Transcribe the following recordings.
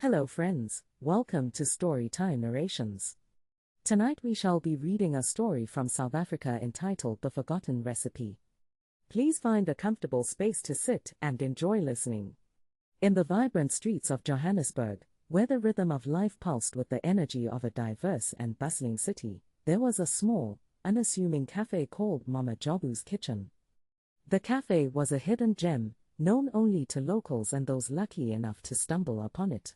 Hello friends, welcome to Storytime Narrations. Tonight we shall be reading a story from South Africa entitled The Forgotten Recipe. Please find a comfortable space to sit and enjoy listening. In the vibrant streets of Johannesburg, where the rhythm of life pulsed with the energy of a diverse and bustling city, there was a small, unassuming cafe called Mama Jabu's Kitchen. The cafe was a hidden gem, known only to locals and those lucky enough to stumble upon it.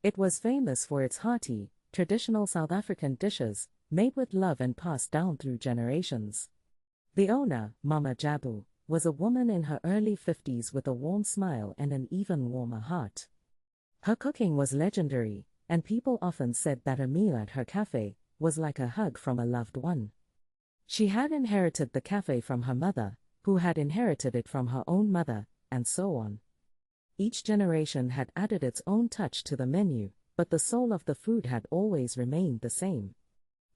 It was famous for its hearty, traditional South African dishes, made with love and passed down through generations. The owner, Mama Jabu, was a woman in her early 50s with a warm smile and an even warmer heart. Her cooking was legendary, and people often said that a meal at her cafe was like a hug from a loved one. She had inherited the cafe from her mother, who had inherited it from her own mother, and so on. Each generation had added its own touch to the menu, but the soul of the food had always remained the same.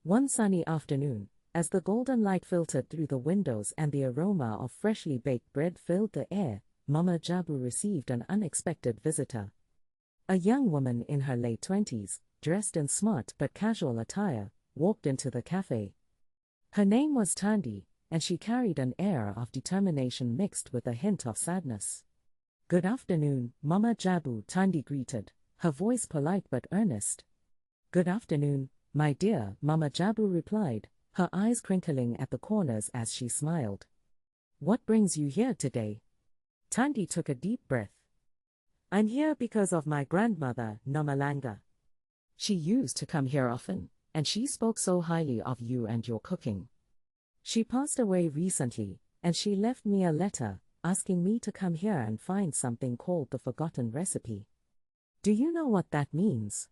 One sunny afternoon, as the golden light filtered through the windows and the aroma of freshly baked bread filled the air, Mama Jabu received an unexpected visitor. A young woman in her late 20s, dressed in smart but casual attire, walked into the cafe. Her name was Thandi, and she carried an air of determination mixed with a hint of sadness. "Good afternoon, Mama Jabu," Thandi greeted, her voice polite but earnest. "Good afternoon, my dear," Mama Jabu replied, her eyes crinkling at the corners as she smiled. "What brings you here today?" Thandi took a deep breath. "I'm here because of my grandmother, Nomalanga. She used to come here often, and she spoke so highly of you and your cooking. She passed away recently, and she left me a letter, asking me to come here and find something called the Forgotten Recipe. Do you know what that means?"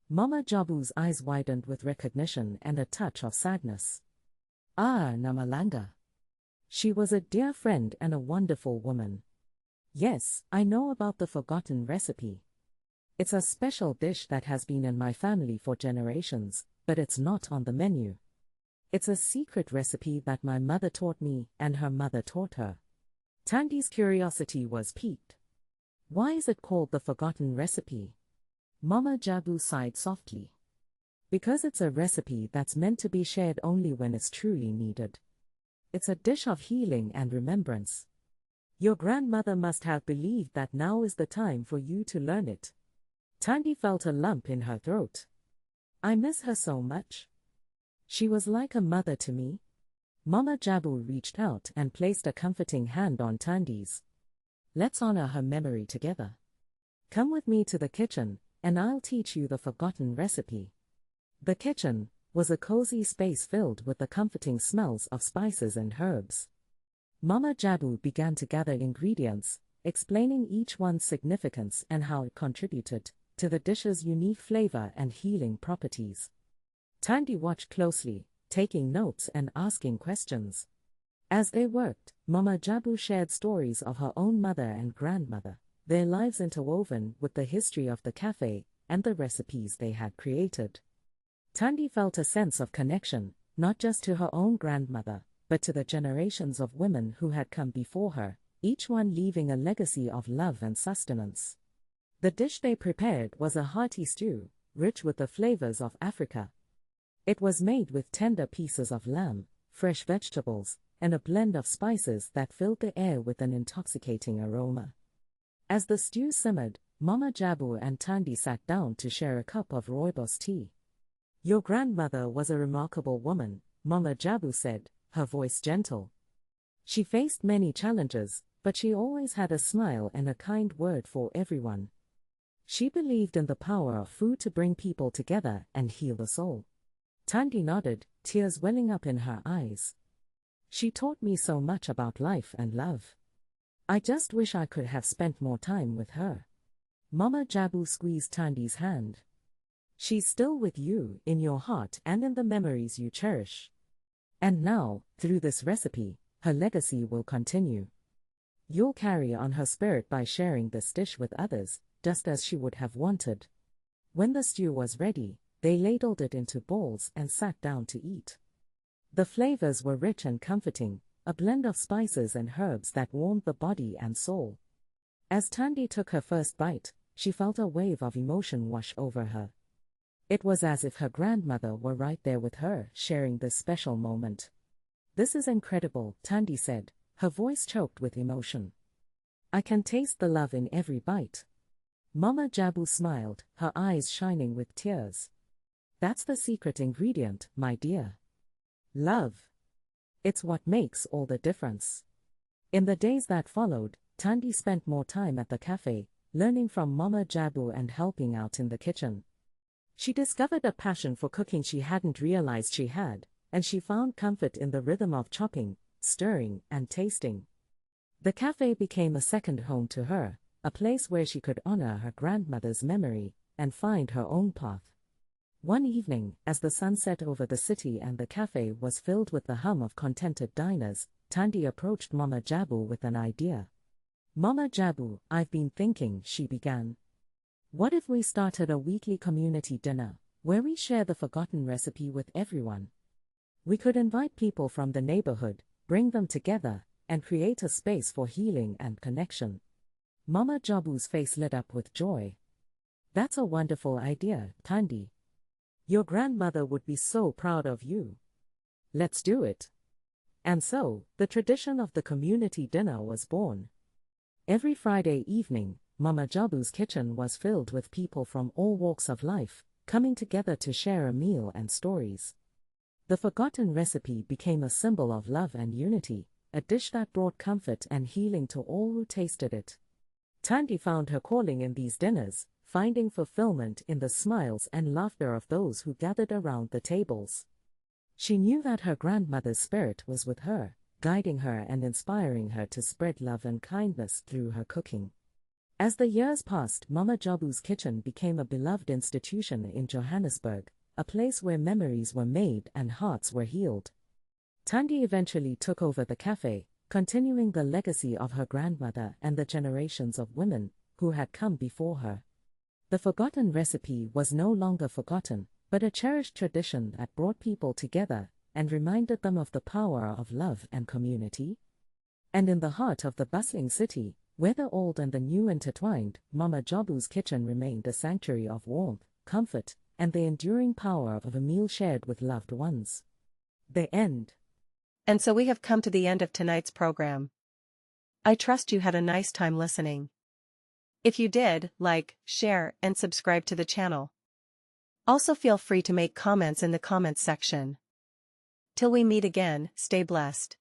Mama Jabu's eyes widened with recognition and a touch of sadness. "Ah, Nomalanga. She was a dear friend and a wonderful woman. Yes, I know about the Forgotten Recipe. It's a special dish that has been in my family for generations, but it's not on the menu. It's a secret recipe that my mother taught me and her mother taught her." Thandi's curiosity was piqued. "Why is it called the Forgotten Recipe?" Mama Jabu sighed softly. "Because it's a recipe that's meant to be shared only when it's truly needed. It's a dish of healing and remembrance. Your grandmother must have believed that now is the time for you to learn it." Thandi felt a lump in her throat. "I miss her so much. She was like a mother to me." Mama Jabu reached out and placed a comforting hand on Thandi's. "Let's honor her memory together. Come with me to the kitchen, and I'll teach you the forgotten recipe." The kitchen was a cozy space filled with the comforting smells of spices and herbs. Mama Jabu began to gather ingredients, explaining each one's significance and how it contributed to the dish's unique flavor and healing properties. Thandi watched closely, taking notes and asking questions. As they worked, Mama Jabu shared stories of her own mother and grandmother, their lives interwoven with the history of the cafe and the recipes they had created. Thandi felt a sense of connection, not just to her own grandmother, but to the generations of women who had come before her, each one leaving a legacy of love and sustenance. The dish they prepared was a hearty stew, rich with the flavors of Africa. It was made with tender pieces of lamb, fresh vegetables, and a blend of spices that filled the air with an intoxicating aroma. As the stew simmered, Mama Jabu and Thandi sat down to share a cup of rooibos tea. "Your grandmother was a remarkable woman," Mama Jabu said, her voice gentle. "She faced many challenges, but she always had a smile and a kind word for everyone. She believed in the power of food to bring people together and heal the soul." Thandi nodded, tears welling up in her eyes. "She taught me so much about life and love. I just wish I could have spent more time with her." Mama Jabu squeezed Thandi's hand. "She's still with you, in your heart and in the memories you cherish. And now, through this recipe, her legacy will continue. You'll carry on her spirit by sharing this dish with others, just as she would have wanted." When the stew was ready, they ladled it into bowls and sat down to eat. The flavors were rich and comforting, a blend of spices and herbs that warmed the body and soul. As Thandi took her first bite, she felt a wave of emotion wash over her. It was as if her grandmother were right there with her, sharing this special moment. "This is incredible," Thandi said, her voice choked with emotion. "I can taste the love in every bite." Mama Jabu smiled, her eyes shining with tears. "That's the secret ingredient, my dear. Love. It's what makes all the difference." In the days that followed, Thandi spent more time at the cafe, learning from Mama Jabu and helping out in the kitchen. She discovered a passion for cooking she hadn't realized she had, and she found comfort in the rhythm of chopping, stirring, and tasting. The cafe became a second home to her, a place where she could honor her grandmother's memory and find her own path. One evening, as the sun set over the city and the cafe was filled with the hum of contented diners, Thandi approached Mama Jabu with an idea. "Mama Jabu, I've been thinking," she began. "What if we started a weekly community dinner, where we share the forgotten recipe with everyone? We could invite people from the neighborhood, bring them together, and create a space for healing and connection." Mama Jabu's face lit up with joy. "That's a wonderful idea, Thandi. Your grandmother would be so proud of you. Let's do it." And so, the tradition of the community dinner was born. Every Friday evening, Mama Jabu's kitchen was filled with people from all walks of life, coming together to share a meal and stories. The forgotten recipe became a symbol of love and unity, a dish that brought comfort and healing to all who tasted it. Thandi found her calling in these dinners, finding fulfillment in the smiles and laughter of those who gathered around the tables. She knew that her grandmother's spirit was with her, guiding her and inspiring her to spread love and kindness through her cooking. As the years passed, Mama Jabu's kitchen became a beloved institution in Johannesburg, a place where memories were made and hearts were healed. Thandi eventually took over the cafe, continuing the legacy of her grandmother and the generations of women who had come before her. The forgotten recipe was no longer forgotten, but a cherished tradition that brought people together and reminded them of the power of love and community. And in the heart of the bustling city, where the old and the new intertwined, Mama Jabu's kitchen remained a sanctuary of warmth, comfort, and the enduring power of a meal shared with loved ones. The end. And so we have come to the end of tonight's program. I trust you had a nice time listening. If you did, like, share, and subscribe to the channel. Also feel free to make comments in the comments section. Till we meet again, stay blessed.